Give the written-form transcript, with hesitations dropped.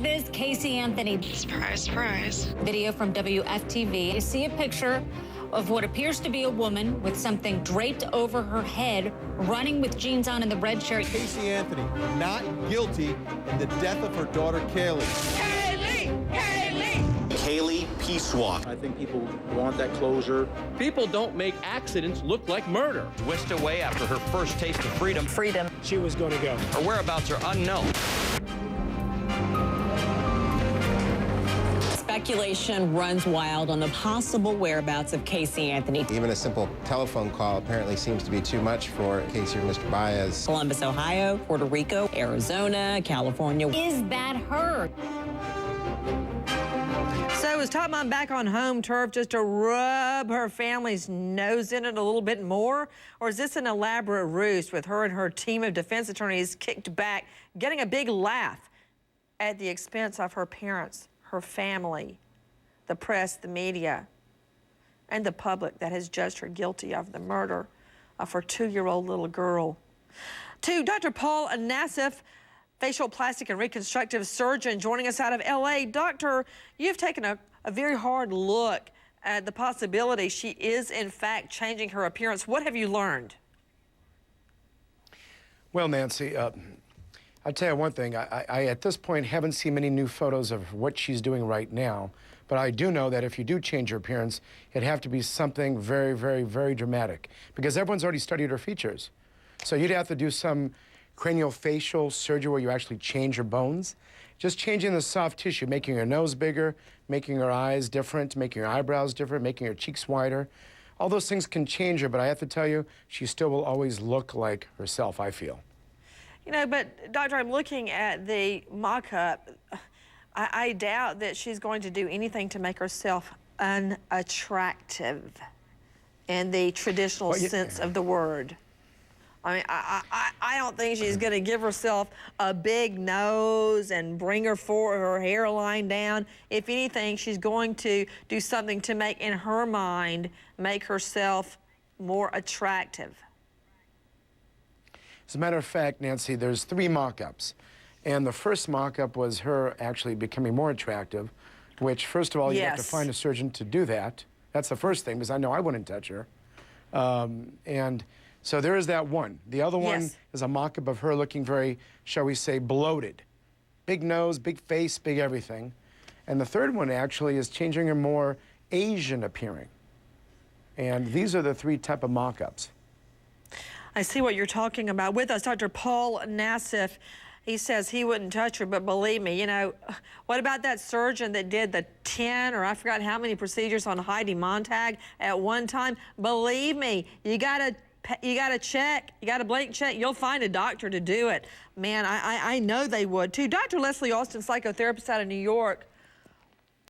this Casey Anthony? Surprise, surprise. Video from WFTV. You see a picture of what appears to be a woman with something draped over her head, running with jeans on in the red shirt. Casey Anthony, not guilty in the death of her daughter, Kaylee. Kaylee Peace Walk. I think people want that closure. People don't make accidents look like murder. Whisked away after her first taste of freedom. She was going to go. Her whereabouts are unknown. Speculation runs wild on the possible whereabouts of Casey Anthony. Even a simple telephone call apparently seems to be too much for Casey or Mr. Baez. Columbus, Ohio, Puerto Rico, Arizona, California. Is that her? So is Top Mom back on home turf just to rub her family's nose in it a little bit more? Or is this an elaborate ruse with her and her team of defense attorneys kicked back, getting a big laugh at the expense of her parents, her family, the press, the media, and the public that has judged her guilty of the murder of her 2-year-old little girl? To Dr. Paul Nassif, facial plastic and reconstructive surgeon, joining us out of LA. Doctor, you've taken a very hard look at the possibility she is in fact changing her appearance. What have you learned? Well, Nancy, I'll tell you one thing. I at this point haven't seen many new photos of what she's doing right now, but I do know that if you do change her appearance, it'd have to be something very, very, very dramatic, because everyone's already studied her features. So you'd have to do some craniofacial surgery where you actually change her bones. Just changing the soft tissue, making her nose bigger, making her eyes different, making her eyebrows different, making her cheeks wider. All those things can change her, but I have to tell you, she still will always look like herself, I feel. You know, but Doctor, I'm looking at the mock-up. I doubt that she's going to do anything to make herself unattractive in the traditional sense of the word. I mean, I don't think she's going to give herself a big nose and bring her hairline down. If anything, she's going to do something to make, in her mind, make herself more attractive. As a matter of fact, Nancy, there's 3 mock-ups. And the first mock-up was her actually becoming more attractive, which, first of all, you have to find a surgeon to do that. That's the first thing, because I know I wouldn't touch her. And so there is that one. The other one is a mock-up of her looking very, shall we say, bloated. Big nose, big face, big everything. And the third one actually is changing her more Asian appearing. And these are the 3 type of mock-ups. I see what you're talking about. With us, Dr. Paul Nassif. He says he wouldn't touch her, but believe me, you know, what about that surgeon that did the 10 or I forgot how many procedures on Heidi Montag at one time? Believe me, you gotta check, you got a blank check, you'll find a doctor to do it. Man, I know they would too. Dr. Leslie Austin, psychotherapist out of New York,